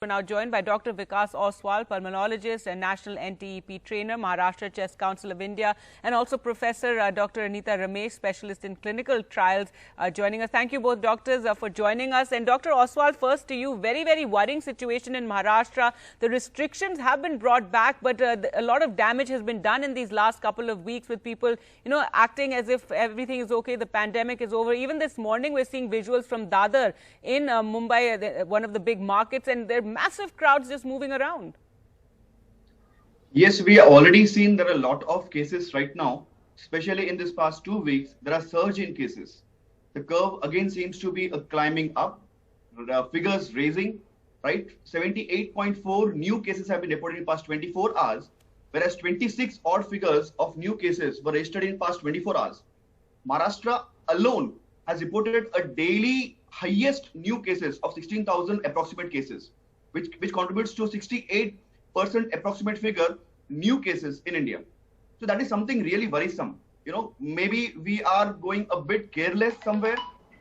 We're now joined by Dr. Vikas Oswal, pulmonologist and national NTEP trainer, Maharashtra Chess Council of India, and also Professor Dr. Anita Ramesh, specialist in clinical trials, joining us. Thank you both doctors for joining us. And Dr. Oswal, first to you, very, very worrying situation in Maharashtra. The restrictions have been brought back, but a lot of damage has been done in these last couple of weeks with people, acting as if everything is okay, the pandemic is over. Even this morning, we're seeing visuals from Dadar in Mumbai, one of the big markets, and they're massive crowds just moving around. Yes, we have already seen there are a lot of cases right now, especially in this past 2 weeks. There are surge in cases. The curve again seems to be climbing up, figures raising, right? 78.4 new cases have been reported in past 24 hours, whereas 26 odd figures of new cases were registered in past 24 hours. Maharashtra alone has reported a daily highest new cases of 16,000 approximate cases, which contributes to 68% approximate figure new cases in India. So that is something really worrisome. Maybe we are going a bit careless somewhere.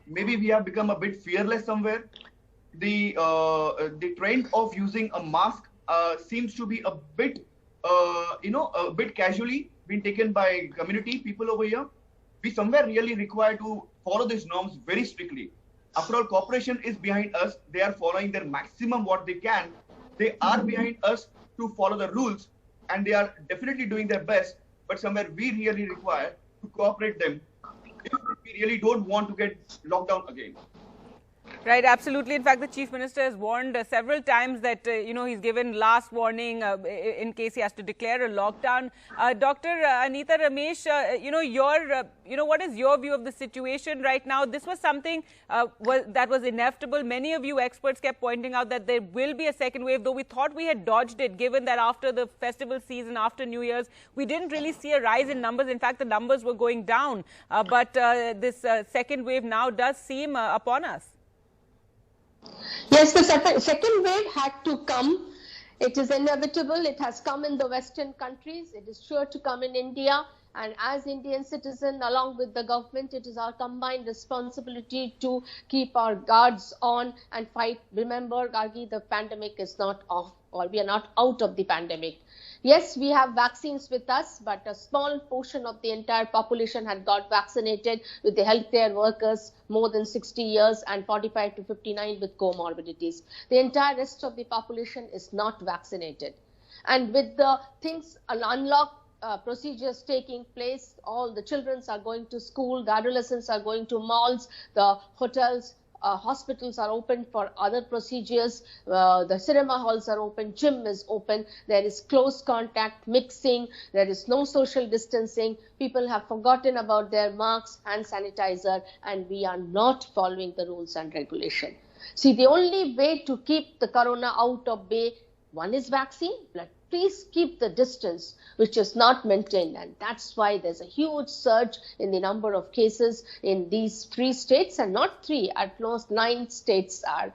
Maybe we have become a bit fearless somewhere. The trend of using a mask seems to be a bit, a bit casually being taken by community people over here. We somewhere really require to follow these norms very strictly. After all, corporation is behind us. They are following their maximum what they can. They are behind us to follow the rules, and they are definitely doing their best. But somewhere we really require to cooperate them if we really don't want to get locked down again. Right, absolutely. In fact, the Chief Minister has warned several times that, he's given last warning in case he has to declare a lockdown. Dr. Anita Ramesh, what is your view of the situation right now? This was something that was inevitable. Many of you experts kept pointing out that there will be a second wave, though we thought we had dodged it, given that after the festival season, after New Year's, we didn't really see a rise in numbers. In fact, the numbers were going down. But this second wave now does seem upon us. Yes, the second wave had to come. It is inevitable. It has come in the Western countries. It is sure to come in India. And as Indian citizens, along with the government, it is our combined responsibility to keep our guards on and fight. Remember, Gargi, the pandemic is not off, or we are not out of the pandemic. Yes, we have vaccines with us, but a small portion of the entire population had got vaccinated, with the healthcare workers more than 60 years and 45 to 59 with comorbidities. The entire rest of the population is not vaccinated. And with the things unlock procedures taking place, all the children are going to school, the adolescents are going to malls, the hotels, hospitals are open for other procedures, the cinema halls are open, gym is open, there is close contact, mixing, there is no social distancing, people have forgotten about their masks, hand sanitizer, and we are not following the rules and regulation. See, the only way to keep the corona out of bay, one is vaccine, but please keep the distance, which is not maintained. And that's why there's a huge surge in the number of cases in these 3 states, and not 3, at most 9 states are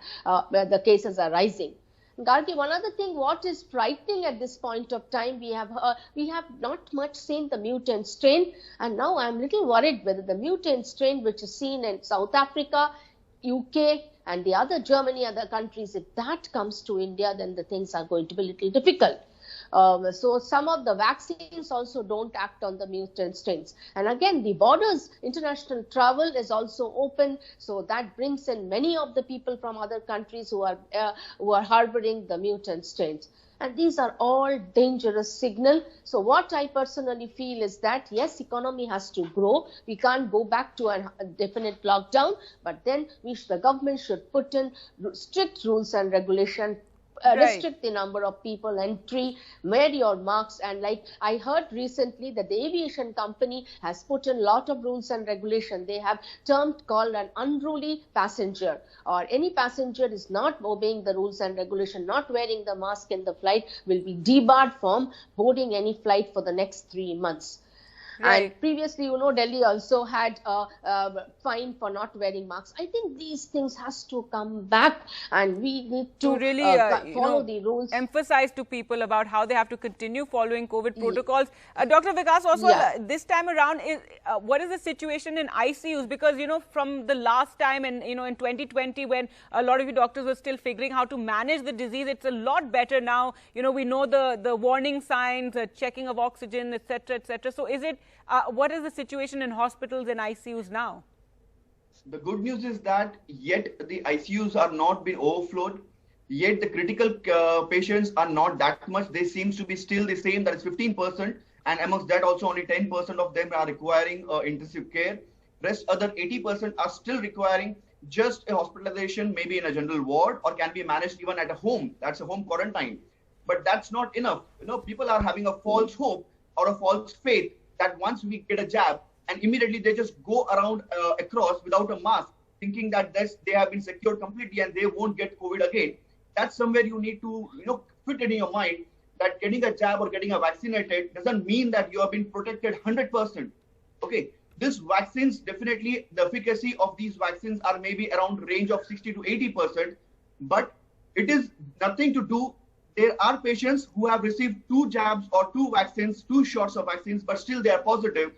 where the cases are rising. Gargi, one other thing, what is frightening at this point of time, we have not much seen the mutant strain, and now I'm a little worried whether the mutant strain, which is seen in South Africa, UK, and the other Germany, other countries, if that comes to India, then the things are going to be a little difficult. So some of the vaccines also don't act on the mutant strains. And again, the borders, international travel is also open. So that brings in many of the people from other countries who are harboring the mutant strains. And these are all dangerous signals. So what I personally feel is that, yes, economy has to grow. We can't go back to a definite lockdown, but then the government should put in strict rules and regulation. Restrict the number of people entry, wear your masks, and like I heard recently that the aviation company has put in a lot of rules and regulation. They have called an unruly passenger, or any passenger is not obeying the rules and regulation, not wearing the mask in the flight, will be debarred from boarding any flight for the next 3 months. Right. And previously, Delhi also had a fine for not wearing masks. I think these things has to come back, and we need to really follow the rules. emphasize to people about how they have to continue following COVID protocols. Dr. Vikas, also this time around, what is the situation in ICUs? Because from the last time in 2020, when a lot of you doctors were still figuring how to manage the disease, it's a lot better now. We know the warning signs, checking of oxygen, etc., etc. So is it what is the situation in hospitals and ICUs now? The good news is that yet the ICUs are not being overflowed, yet the critical patients are not that much. They seems to be still the same, that is 15%, and amongst that also only 10% of them are requiring intensive care. Rest other 80% are still requiring just a hospitalization, maybe in a general ward, or can be managed even at a home. That's a home quarantine. But that's not enough. People are having a false hope or a false faith that once we get a jab, and immediately they just go around across without a mask, thinking that they have been secured completely and they won't get COVID again. That's somewhere you need to fit it in your mind, that getting a jab or getting a vaccinated doesn't mean that you have been protected 100%. Okay, these vaccines, definitely the efficacy of these vaccines are maybe around range of 60 to 80%, but it is nothing to do. There are patients who have received 2 jabs or 2 vaccines, 2 shots of vaccines, but still they are positive.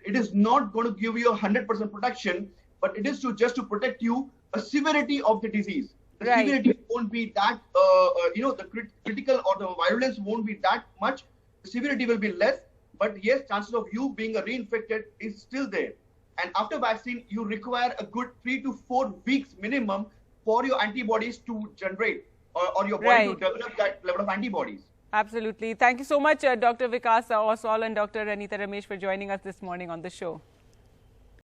It is not going to give you 100% protection, but it is just to protect you a severity of the disease. The severity won't be that, the critical or the virulence won't be that much. The severity will be less, but yes, chances of you being reinfected is still there. And after vaccine, you require a good 3 to 4 weeks minimum for your antibodies to generate, or your body to develop that level of antibodies. Absolutely. Thank you so much, Dr. Vikas Oswal and Dr. Anita Ramesh, for joining us this morning on the show.